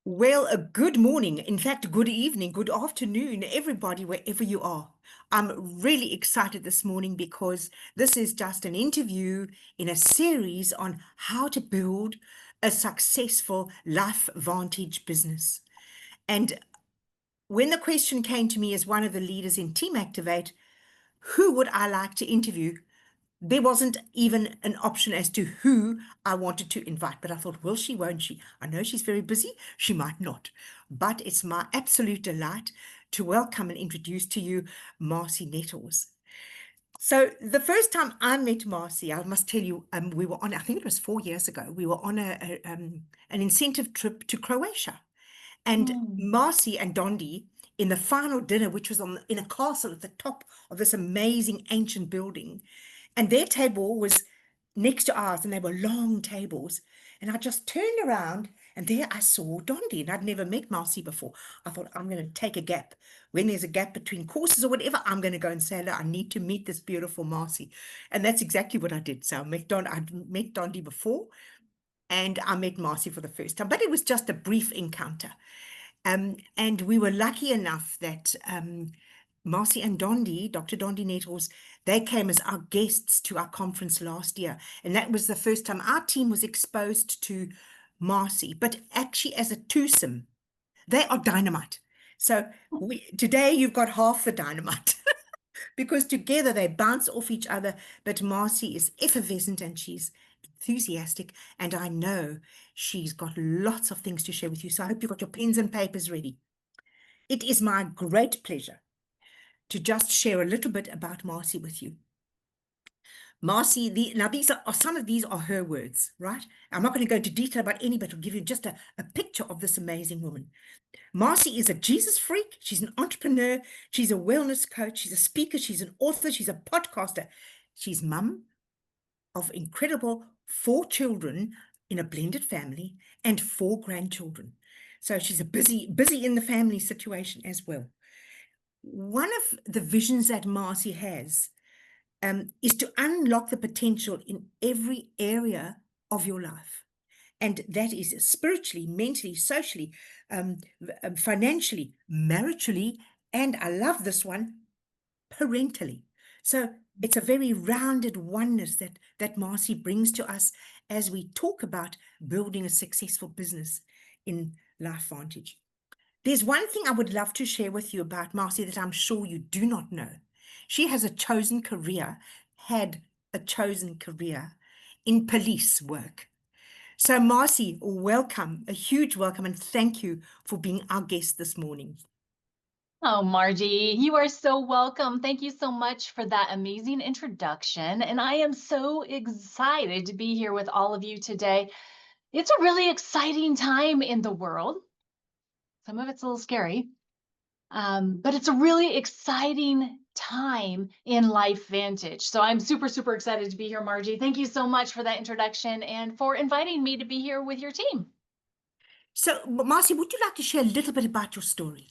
Well, a good morning, in fact, good evening, good afternoon, everybody, wherever you are. I'm really excited this morning because this is just an interview in a series on how to build a successful life vantage business. And when the question came to me as one of the leaders in Team Activate, who would I like to interview? There wasn't even an option as to who I wanted to invite, but I thought, will she, won't she? I know she's very busy, she might not. But it's my absolute delight to welcome and introduce to you Marci Nettles. So the first time I met Marci, I must tell you, we were on, I think it was 4 years ago, we were on an incentive trip to Croatia. And Mm. Marci and Dondi, in the final dinner, which was in a castle at the top of this amazing ancient building, and their table was next to ours, and they were long tables. And I just turned around, and there I saw Dondi, and I'd never met Marci before. I thought, I'm going to take a gap. When there's a gap between courses or whatever, I'm going to go and say, hello, I need to meet this beautiful Marci. And that's exactly what I did. So I'd met Dondi before, and I met Marci for the first time, but it was just a brief encounter. And we were lucky enough that Marci and Dondi, Dr. Dondi Nettles, they came as our guests to our conference last year. And that was the first time our team was exposed to Marci, but actually as a twosome. They are dynamite. So today you've got half the dynamite because together they bounce off each other. But Marci is effervescent and she's enthusiastic. And I know she's got lots of things to share with you. So I hope you've got your pens and papers ready. It is my great pleasure to just share a little bit about Marci with you. Marci, now these are some of these are her words, right? I'm not going to go into detail about any, but I'll give you just a picture of this amazing woman. Marci is a Jesus freak. She's an entrepreneur. She's a wellness coach. She's a speaker. She's an author. She's a podcaster. She's mum of incredible 4 children in a blended family and 4 grandchildren. So she's a busy in the family situation as well. One of the visions that Marci has is to unlock the potential in every area of your life. And that is spiritually, mentally, socially, financially, maritally, and I love this one, parentally. So it's a very rounded oneness that Marci brings to us as we talk about building a successful business in Life Vantage. There's one thing I would love to share with you about Marci that I'm sure you do not know. She has had a chosen career in police work. So Marci, welcome, a huge welcome, and thank you for being our guest this morning. Oh, Margie, you are so welcome. Thank you so much for that amazing introduction. And I am so excited to be here with all of you today. It's a really exciting time in the world. Some of it's a little scary, but it's a really exciting time in Life Vantage. So I'm super, super excited to be here, Margie. Thank you so much for that introduction and for inviting me to be here with your team. So Marci, would you like to share a little bit about your story?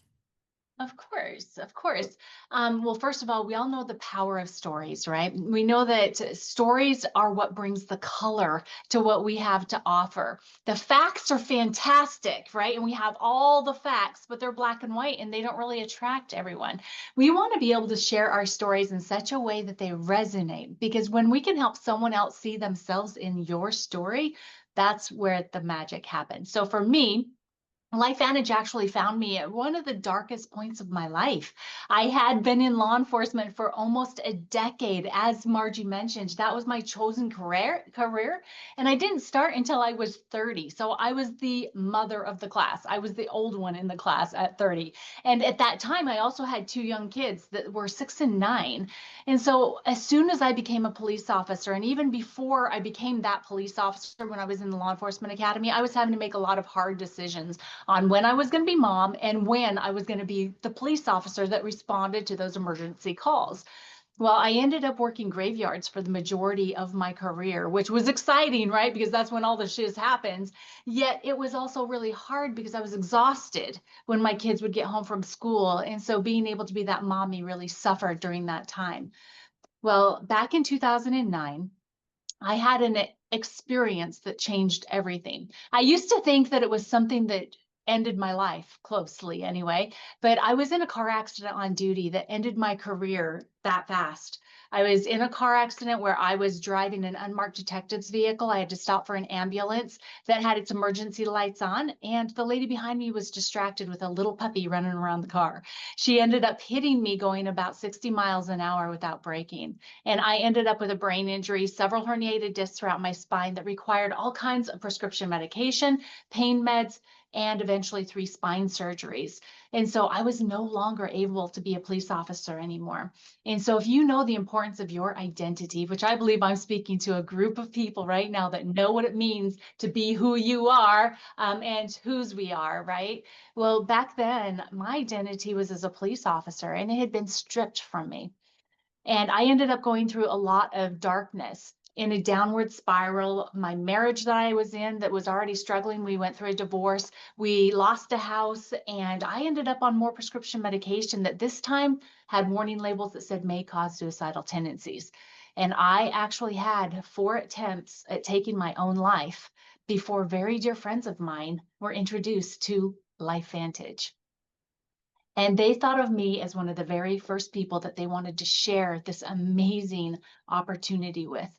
Of course, of course. Well, first of all, we all know the power of stories, right? We know that stories are what brings the color to what we have to offer. The facts are fantastic, right? And we have all the facts, but they're black and white and they don't really attract everyone. We want to be able to share our stories in such a way that they resonate, because when we can help someone else see themselves in your story, that's where the magic happens. So for me, Life Vantage actually found me at one of the darkest points of my life. I had been in law enforcement for almost a decade. As Margie mentioned, that was my chosen career. And I didn't start until I was 30. So I was the mother of the class. I was the old one in the class at 30. And at that time, I also had 2 young kids that were 6 and 9. And so as soon as I became a police officer, and even before I became that police officer when I was in the law enforcement academy, I was having to make a lot of hard decisions on when I was going to be mom and when I was going to be the police officer that responded to those emergency calls. Well, I ended up working graveyards for the majority of my career, which was exciting, right? Because that's when all the shiz happens. Yet it was also really hard because I was exhausted when my kids would get home from school. And so being able to be that mommy really suffered during that time. Well, back in 2009, I had an experience that changed everything. I used to think that it was something that ended my life closely anyway, but I was in a car accident on duty that ended my career that fast. I was in a car accident where I was driving an unmarked detective's vehicle. I had to stop for an ambulance that had its emergency lights on, and the lady behind me was distracted with a little puppy running around the car. She ended up hitting me going about 60 miles an hour without braking. And I ended up with a brain injury, several herniated discs throughout my spine that required all kinds of prescription medication, pain meds, and eventually 3 spine surgeries. And so I was no longer able to be a police officer anymore. And so if you know the importance of your identity, which I believe I'm speaking to a group of people right now that know what it means to be who you are, and whose we are, right? Well, back then, my identity was as a police officer, and it had been stripped from me. And I ended up going through a lot of darkness in a downward spiral. My marriage that I was in that was already struggling, we went through a divorce. We lost a house, and I ended up on more prescription medication that this time had warning labels that said may cause suicidal tendencies. And I actually had 4 attempts at taking my own life before very dear friends of mine were introduced to LifeVantage. And they thought of me as one of the very first people that they wanted to share this amazing opportunity with.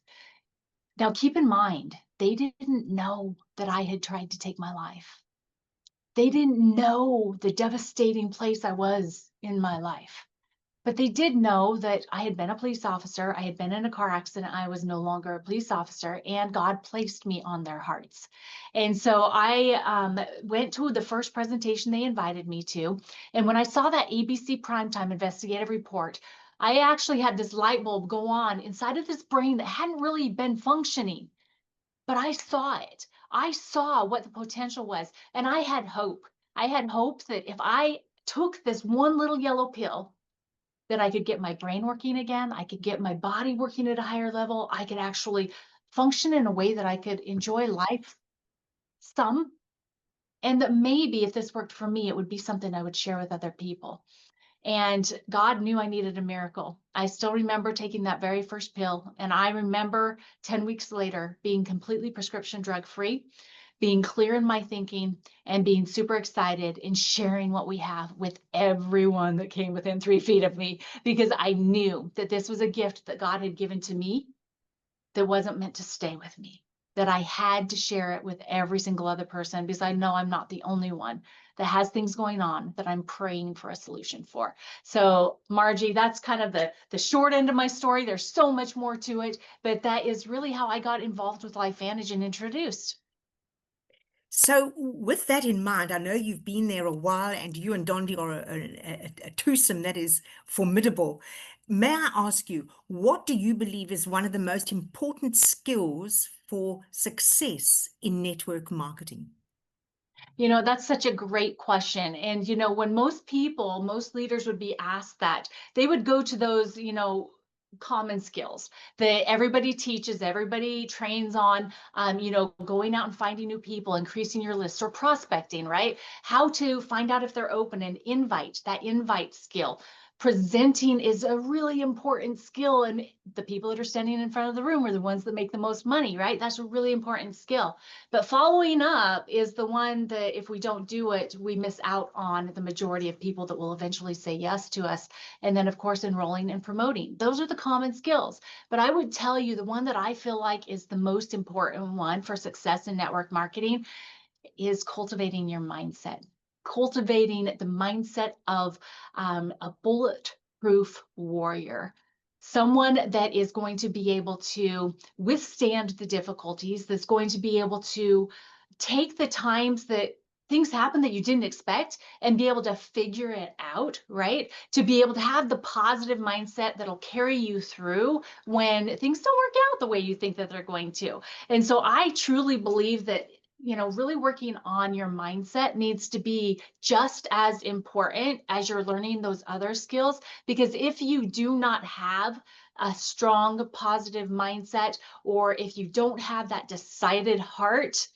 Now, keep in mind, they didn't know that I had tried to take my life. They didn't know the devastating place I was in my life. But they did know that I had been a police officer. I had been in a car accident. I was no longer a police officer, and God placed me on their hearts. And so I went to the first presentation they invited me to. And when I saw that ABC Primetime investigative report, I actually had this light bulb go on inside of this brain that hadn't really been functioning, but I saw it. I saw what the potential was, and I had hope. I had hope that if I took this one little yellow pill, that I could get my brain working again. I could get my body working at a higher level. I could actually function in a way that I could enjoy life some. And that maybe if this worked for me, it would be something I would share with other people. And God knew I needed a miracle. I still remember taking that very first pill. And I remember 10 weeks later being completely prescription drug free, being clear in my thinking, and being super excited and sharing what we have with everyone that came within 3 feet of me, because I knew that this was a gift that God had given to me that wasn't meant to stay with me, that I had to share it with every single other person, because I know I'm not the only one that has things going on that I'm praying for a solution for. So Margie, that's kind of the short end of my story. There's so much more to it, but that is really how I got involved with LifeVantage and introduced. So, with that in mind, I know you've been there a while, and you and Dondi are a twosome that is formidable. May I ask you, what do you believe is one of the most important skills for success in network marketing? You know, that's such a great question. And, you know, when most people, most leaders would be asked that, they would go to those, common skills that everybody teaches, everybody trains on, going out and finding new people, increasing your list, or prospecting, right? How to find out if they're open and invite, that invite skill. Presenting is a really important skill, and the people that are standing in front of the room are the ones that make the most money, right? That's a really important skill. But following up is the one that if we don't do it, we miss out on the majority of people that will eventually say yes to us. And then, of course, enrolling and promoting. Those are the common skills. But I would tell you the one that I feel like is the most important one for success in network marketing is cultivating your mindset. Cultivating the mindset of a bulletproof warrior. Someone that is going to be able to withstand the difficulties, that's going to be able to take the times that things happen that you didn't expect and be able to figure it out, right? To be able to have the positive mindset that'll carry you through when things don't work out the way you think that they're going to. And so I truly believe that, really working on your mindset needs to be just as important as you're learning those other skills. Because if you do not have a strong, positive mindset, or if you don't have that decided heart,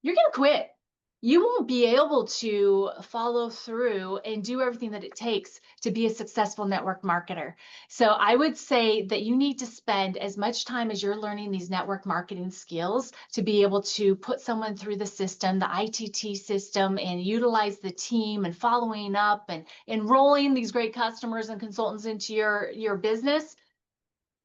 you're going to quit. you won't be able to follow through and do everything that it takes to be a successful network marketer. So I would say that you need to spend as much time as you're learning these network marketing skills to be able to put someone through the system, the ITT system, and utilize the team and following up and enrolling these great customers and consultants into your business.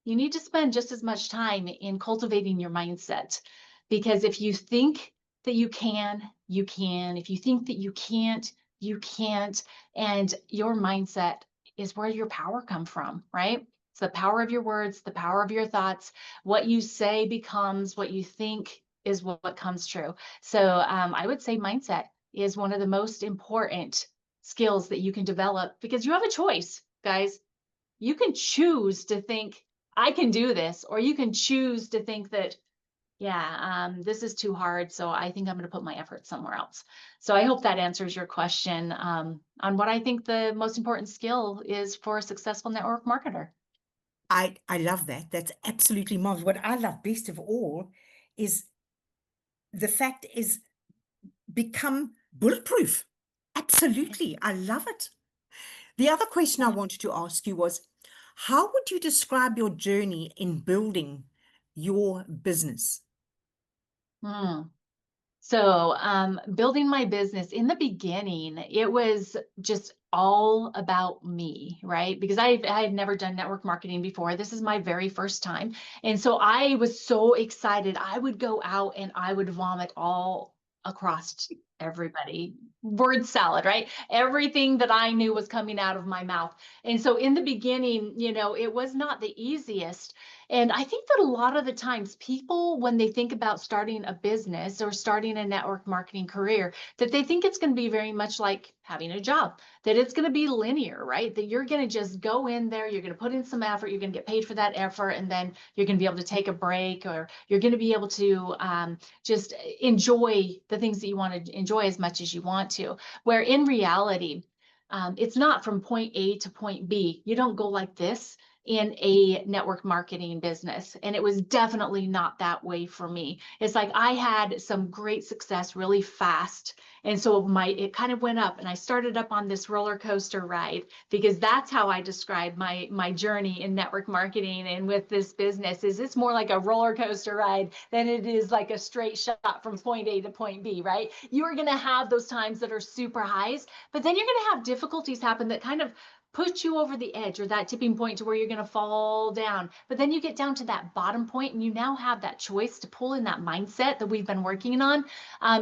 You need to spend just as much time in cultivating your mindset. Because if you think that you can, you can. If you think that you can't, you can't. And your mindset is where your power comes from, right? It's the power of your words, the power of your thoughts. What you say becomes what you think is what comes true. So I would say mindset is one of the most important skills that you can develop because you have a choice, guys. You can choose to think, I can do this, or you can choose to think that, yeah, this is too hard, so I think I'm going to put my effort somewhere else. So I hope that answers your question on what I think the most important skill is for a successful network marketer. I love that. That's absolutely marvelous. What I love best of all is the fact is become bulletproof. Absolutely. I love it. The other question I wanted to ask you was, how would you describe your journey in building your business? Hmm. So, building my business in the beginning, it was just all about me, right? Because I had never done network marketing before. This is my very first time. And so I was so excited. I would go out and I would vomit all across everybody. Word salad, right? Everything that I knew was coming out of my mouth. And so in the beginning, it was not the easiest. And I think that a lot of the times people, when they think about starting a business or starting a network marketing career, that they think it's going to be very much like having a job, that it's going to be linear, right? That you're going to just go in there, you're going to put in some effort, you're going to get paid for that effort, and then you're going to be able to take a break, or you're going to be able to just enjoy the things that you want to enjoy as much as you want to. Where in reality, it's not from point A to point B. You don't go like this in a network marketing business. And it was definitely not that way for me. It's like I had some great success really fast. And so it kind of went up, and I started up on this roller coaster ride, because that's how I describe my journey in network marketing and with this business. Is it's more like a roller coaster ride than it is like a straight shot from point A to point B, right? You are going to have those times that are super highs, but then you're going to have difficulties happen that kind of push you over the edge, or that tipping point to where you're going to fall down. But then you get down to that bottom point, and you now have that choice to pull in that mindset that we've been working on,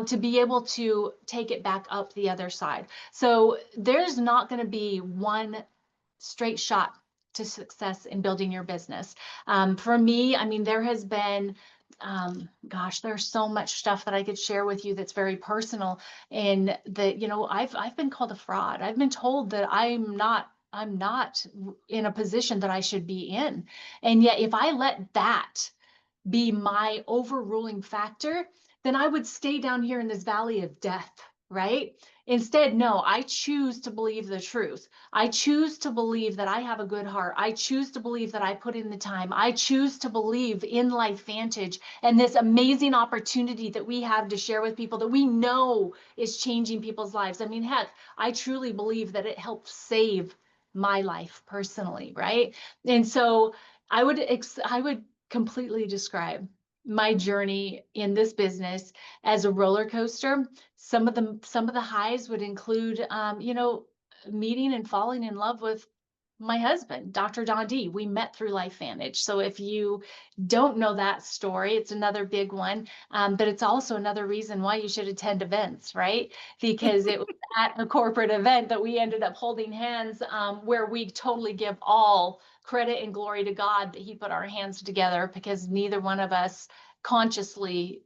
to be able to take it back up the other side. So there's not going to be one straight shot to success in building your business. For me, I mean, there has been gosh, there's so much stuff that I could share with you that's very personal. And that, I've been called a fraud. I've been told that I'm not in a position that I should be in. And yet, if I let that be my overruling factor, then I would stay down here in this valley of death, right? Instead, no, I choose to believe the truth. I choose to believe that I have a good heart. I choose to believe that I put in the time. I choose to believe in LifeVantage and this amazing opportunity that we have to share with people that we know is changing people's lives. I mean, heck, I truly believe that it helped save my life personally, right? And so I would completely describe my journey in this business as a roller coaster. Some of the highs would include, meeting and falling in love with my husband, Dr. Don D. We met through LifeVantage. So if you don't know that story, it's another big one. But it's also another reason why you should attend events, right? Because it was at a corporate event that we ended up holding hands, where we totally give all credit and glory to God that he put our hands together, because neither one of us consciously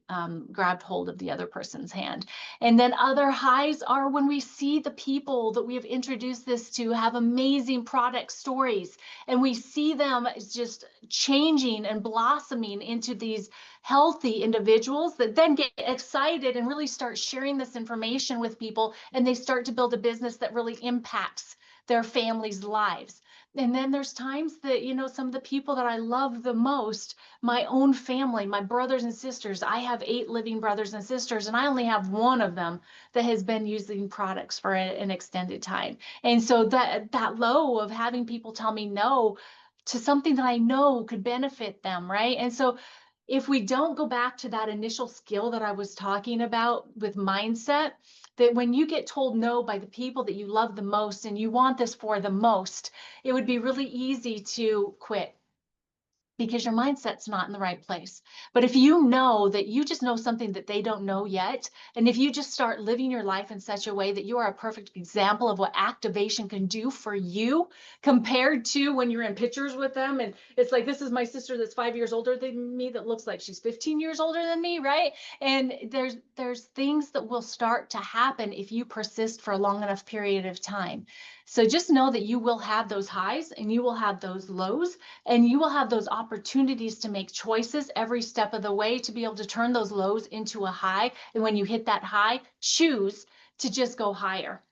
grabbed hold of the other person's hand. And then other highs are when we see the people that we have introduced this to have amazing product stories, and we see them just changing and blossoming into these healthy individuals that then get excited and really start sharing this information with people, and they start to build a business that really impacts their families' lives. And then there's times that, some of the people that I love the most, my own family, my brothers and sisters, I have 8 living brothers and sisters, and I only have one of them that has been using products for an extended time. And so that low of having people tell me no to something that I know could benefit them, right? And so if we don't go back to that initial skill that I was talking about with mindset, that when you get told no by the people that you love the most and you want this for the most, it would be really easy to quit because your mindset's not in the right place. But if you know that you just know something that they don't know yet, and if you just start living your life in such a way that you are a perfect example of what activation can do for you compared to when you're in pictures with them, and it's like, this is my sister that's 5 years older than me that looks like she's 15 years older than me, right? And there's things that will start to happen if you persist for a long enough period of time. So just know that you will have those highs and you will have those lows, and you will have those opportunities to make choices every step of the way to be able to turn those lows into a high. And when you hit that high, choose to just go higher,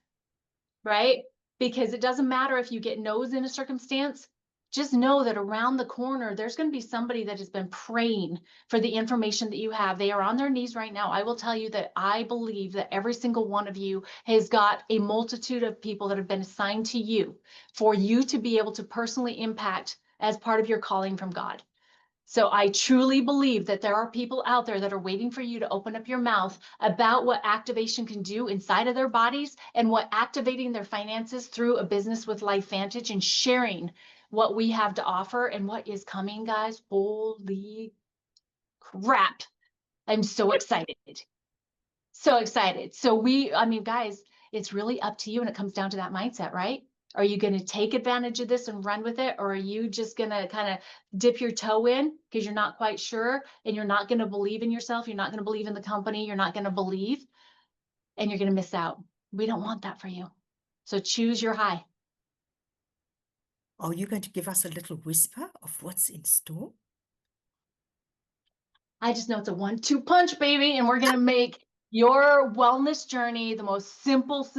right? Because it doesn't matter if you get no's in a circumstance. Just know that around the corner, there's going to be somebody that has been praying for the information that you have. They are on their knees right now. I will tell you that I believe that every single one of you has got a multitude of people that have been assigned to you for you to be able to personally impact as part of your calling from God. So I truly believe that there are people out there that are waiting for you to open up your mouth about what activation can do inside of their bodies and what activating their finances through a business with LifeVantage and sharing what we have to offer and what is coming, guys. Holy crap. I'm so excited. So excited. So I mean, guys, it's really up to you when it comes down to that mindset, right? Are you going to take advantage of this and run with it? Or are you just going to kind of dip your toe in because you're not quite sure and you're not going to believe in yourself? You're not going to believe in the company. You're not going to believe and you're going to miss out. We don't want that for you. So choose your high. Are you going to give us a little whisper of what's in store? I just know it's a 1-2 punch, baby. And we're going to make your wellness journey the most simplest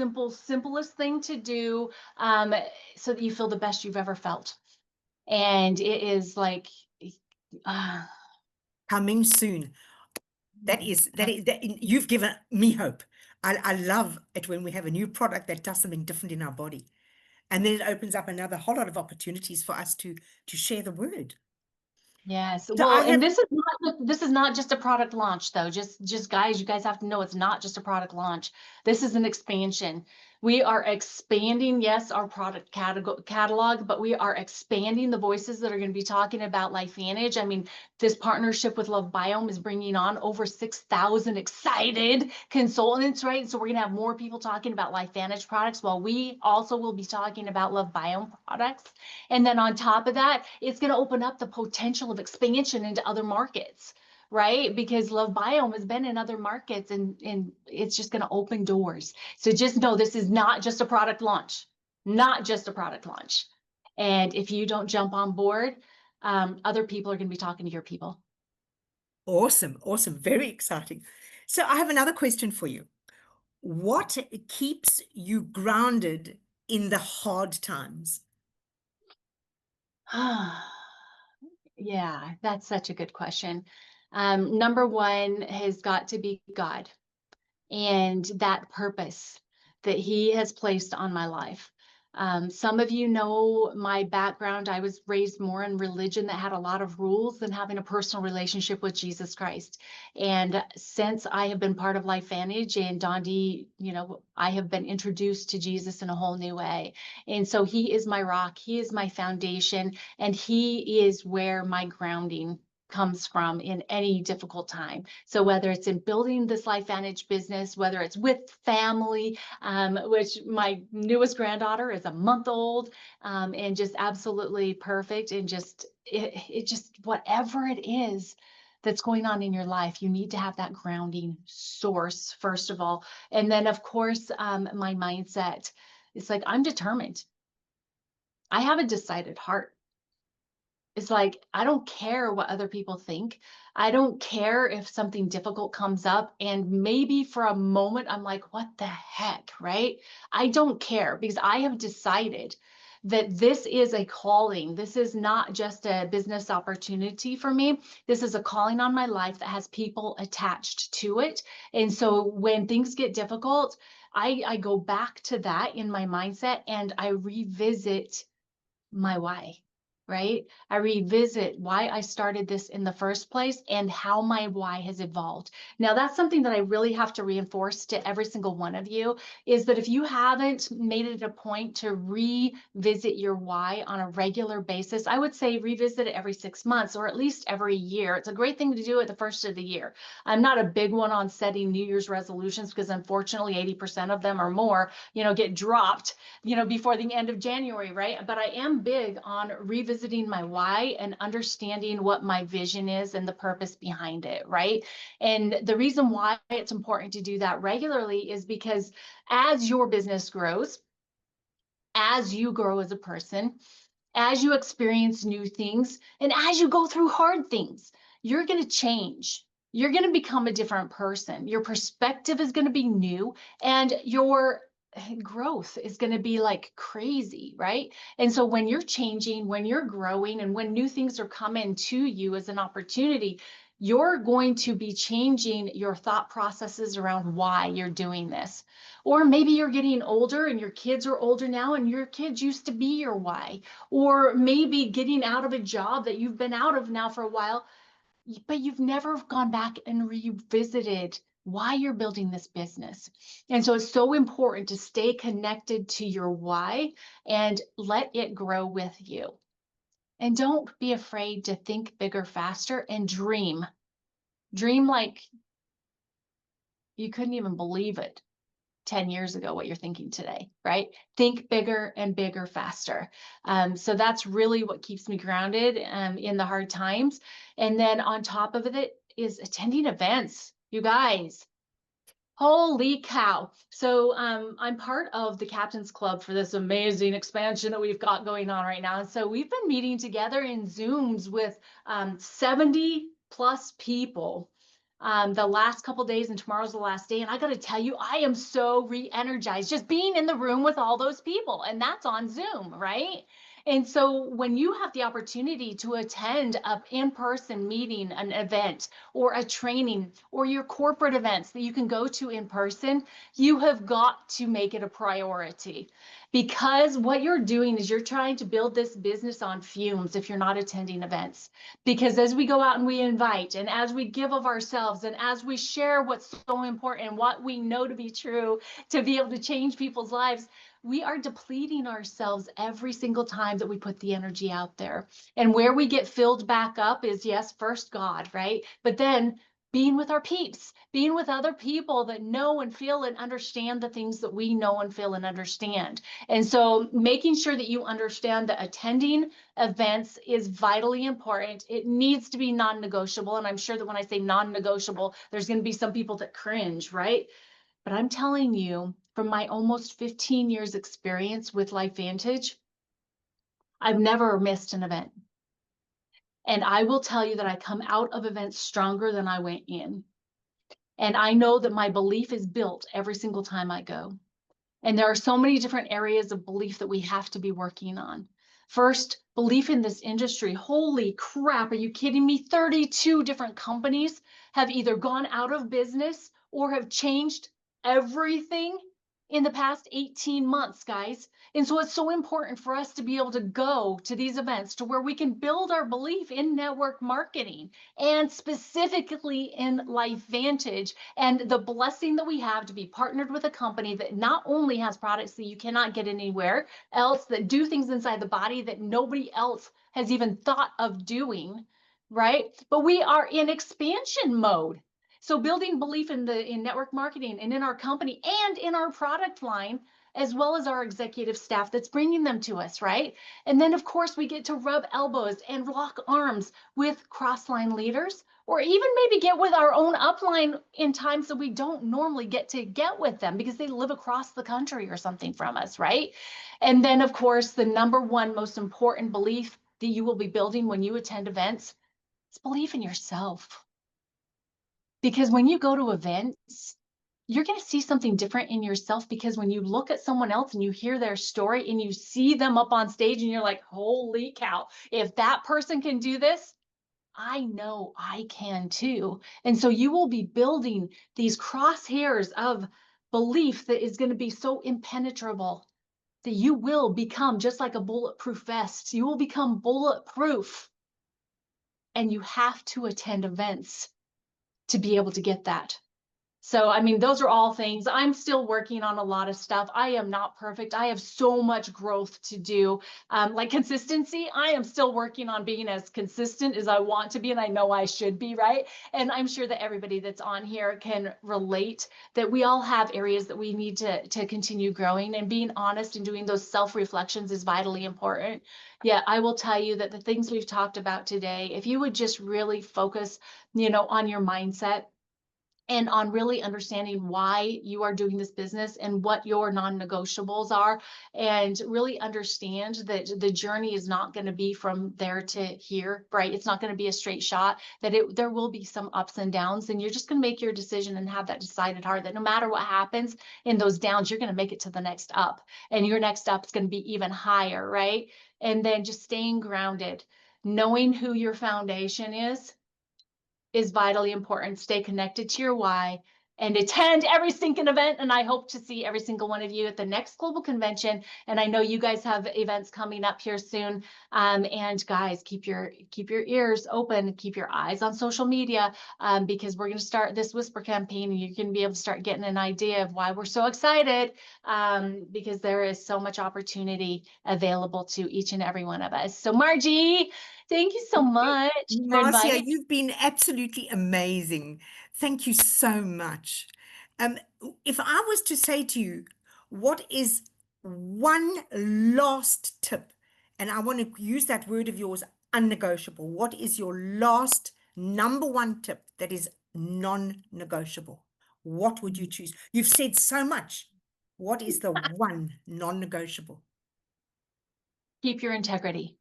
thing to do, so that you feel the best you've ever felt. And it is like, uh, Coming soon. That you've given me hope. I love it when we have a new product that does something different in our body. And then it opens up another whole lot of opportunities for us to share the word. yes. So Well, I and have, this is not just a product launch though. Just guys, you guys have to know it's not just a product launch. This is an expansion. We are expanding, yes, our product catalog, but we are expanding the voices that are going to be talking about LifeVantage. I mean, this partnership with Love Biome is bringing on over 6,000 excited consultants, right? So we're going to have more people talking about LifeVantage products, while we also will be talking about Love Biome products. And then on top of that, it's going to open up the potential of expansion into other markets, right? Because Love Biome has been in other markets, and it's just going to open doors. So just know this is not just a product launch, not just a product launch. And if you don't jump on board, other people are going to be talking to your people. awesome, very exciting. So I have another question for you. What keeps you grounded in the hard times? Yeah, that's such a good question. Number one has got to be God and that purpose that He has placed on my life. Some of you know my background. I was raised more in religion that had a lot of rules than having a personal relationship with Jesus Christ. And since I have been part of LifeVantage and Dondi, I have been introduced to Jesus in a whole new way. And so He is my rock, He is my foundation, and He is where my grounding comes from in any difficult time. So whether it's in building this LifeVantage business, whether it's with family, which my newest granddaughter is a month old, and just absolutely perfect, and just it just whatever it is that's going on in your life, you need to have that grounding source first of all. And then of course, my mindset. It's like, I'm determined. I have a decided heart. It's like, I don't care what other people think. I don't care if something difficult comes up and maybe for a moment I'm like, what the heck, right? I don't care because I have decided that this is a calling. This is not just a business opportunity for me. This is a calling on my life that has people attached to it. And so when things get difficult, I go back to that in my mindset and I revisit my why, right? I revisit why I started this in the first place and how my why has evolved. Now, that's something that I really have to reinforce to every single one of you, is that if you haven't made it a point to revisit your why on a regular basis, I would say revisit it every 6 months or at least every year. It's a great thing to do at the first of the year. I'm not a big one on setting New Year's resolutions because unfortunately 80% of them or more, get dropped, before the end of January, right? But I am big on revisiting my why and understanding what my vision is and the purpose behind it, right? And the reason why it's important to do that regularly is because as your business grows, as you grow as a person, as you experience new things, and as you go through hard things, you're going to change. You're going to become a different person. Your perspective is going to be new, and your growth is going to be like crazy, right? And so when you're changing, when you're growing, and when new things are coming to you as an opportunity, you're going to be changing your thought processes around why you're doing this. Or maybe you're getting older and your kids are older now and your kids used to be your why. Or maybe getting out of a job that you've been out of now for a while, but you've never gone back and revisited why you're building this business. And so it's so important to stay connected to your why and let it grow with you. And don't be afraid to think bigger, faster, and dream. Dream like you couldn't even believe it 10 years ago, what you're thinking today, right? Think bigger and bigger, faster. So that's really what keeps me grounded in the hard times. And then on top of it is attending events. You guys, holy cow. So I'm part of the Captain's Club for this amazing expansion that we've got going on right now. And so we've been meeting together in Zooms with 70 plus people the last couple days, and tomorrow's the last day. And I got to tell you, I am so re-energized just being in the room with all those people, and that's on Zoom, right? And so when you have the opportunity to attend an in-person meeting, an event, or a training, or your corporate events that you can go to in person, you have got to make it a priority. Because what you're doing is you're trying to build this business on fumes if you're not attending events. Because as we go out and we invite, and as we give of ourselves, and as we share what's so important and what we know to be true to be able to change people's lives, we are depleting ourselves every single time that we put the energy out there. And where we get filled back up is, yes, first God, right? But then being with our peeps, being with other people that know and feel and understand the things that we know and feel and understand. And so making sure that you understand that attending events is vitally important. It needs to be non-negotiable. And I'm sure that when I say non-negotiable, there's going to be some people that cringe, right? But I'm telling you, from my almost 15 years experience with LifeVantage, I've never missed an event. And I will tell you that I come out of events stronger than I went in. And I know that my belief is built every single time I go. And there are so many different areas of belief that we have to be working on. First, belief in this industry. Holy crap, are you kidding me? 32 different companies have either gone out of business or have changed everything in the past 18 months, guys. And so it's so important for us to be able to go to these events to where we can build our belief in network marketing and specifically in LifeVantage and the blessing that we have to be partnered with a company that not only has products that you cannot get anywhere else, that do things inside the body that nobody else has even thought of doing, right? But we are in expansion mode. So building belief in network marketing and in our company and in our product line, as well as our executive staff that's bringing them to us, right? And then of course we get to rub elbows and lock arms with cross-line leaders, or even maybe get with our own upline in times that we don't normally get to get with them because they live across the country or something from us, right? And then of course, the number one most important belief that you will be building when you attend events is belief in yourself. Because when you go to events, you're going to see something different in yourself, because when you look at someone else and you hear their story and you see them up on stage and you're like, holy cow, if that person can do this, I know I can too. And so you will be building these crosshairs of belief that is going to be so impenetrable that you will become just like a bulletproof vest. You will become bulletproof. And you have to attend events to be able to get that. So, I mean, those are all things. I'm still working on a lot of stuff. I am not perfect. I have so much growth to do. Like consistency, I am still working on being as consistent as I want to be, and I know I should be, right? And I'm sure that everybody that's on here can relate that we all have areas that we need to continue growing, and being honest and doing those self-reflections is vitally important. Yeah, I will tell you that the things we've talked about today, if you would just really focus, on your mindset, and on really understanding why you are doing this business and what your non-negotiables are, and really understand that the journey is not going to be from there to here, right? It's not going to be a straight shot, that there will be some ups and downs, and you're just going to make your decision and have that decided heart that no matter what happens in those downs, you're going to make it to the next up, and your next up is going to be even higher, right? And then just staying grounded, knowing who your foundation is vitally important. Stay connected to your why and attend every stinking event. And I hope to see every single one of you at the next global convention. And I know you guys have events coming up here soon. And guys, keep your ears open, keep your eyes on social media, because we're going to start this whisper campaign, and you're going to be able to start getting an idea of why we're so excited, because there is so much opportunity available to each and every one of us. So Margie, thank you so much for Marcia, inviting. you've been absolutely amazing. Thank you so much. Um, if I was to say to you, what is one last tip, and I want to use that word of yours, unnegotiable. What is your last number one tip that is non-negotiable? What would you choose? You've said so much. What is the one non-negotiable? Keep your integrity.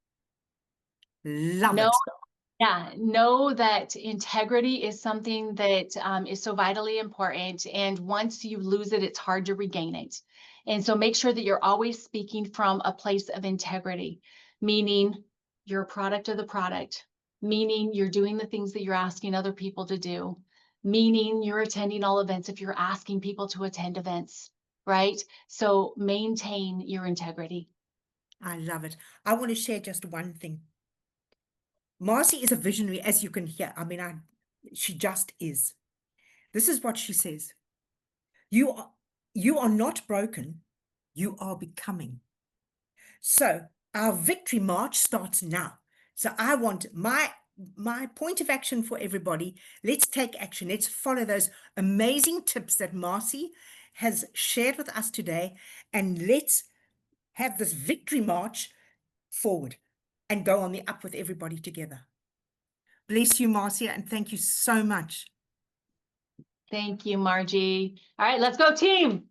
Love Know, it. yeah, know that integrity is something that is so vitally important. And once you lose it, it's hard to regain it. And so make sure that you're always speaking from a place of integrity, meaning you're a product of the product, meaning you're doing the things that you're asking other people to do, meaning you're attending all events if you're asking people to attend events, right? So maintain your integrity. I love it. I want to share just one thing. Marci is a visionary, as you can hear. I mean, she just is. This is what she says. You are not broken. You are becoming. So our victory march starts now. So I want my point of action for everybody. Let's take action. Let's follow those amazing tips that Marci has shared with us today, and let's have this victory march forward and go on the up with everybody together. Bless you, Marcia, and thank you so much. Thank you, Margie. All right, let's go team.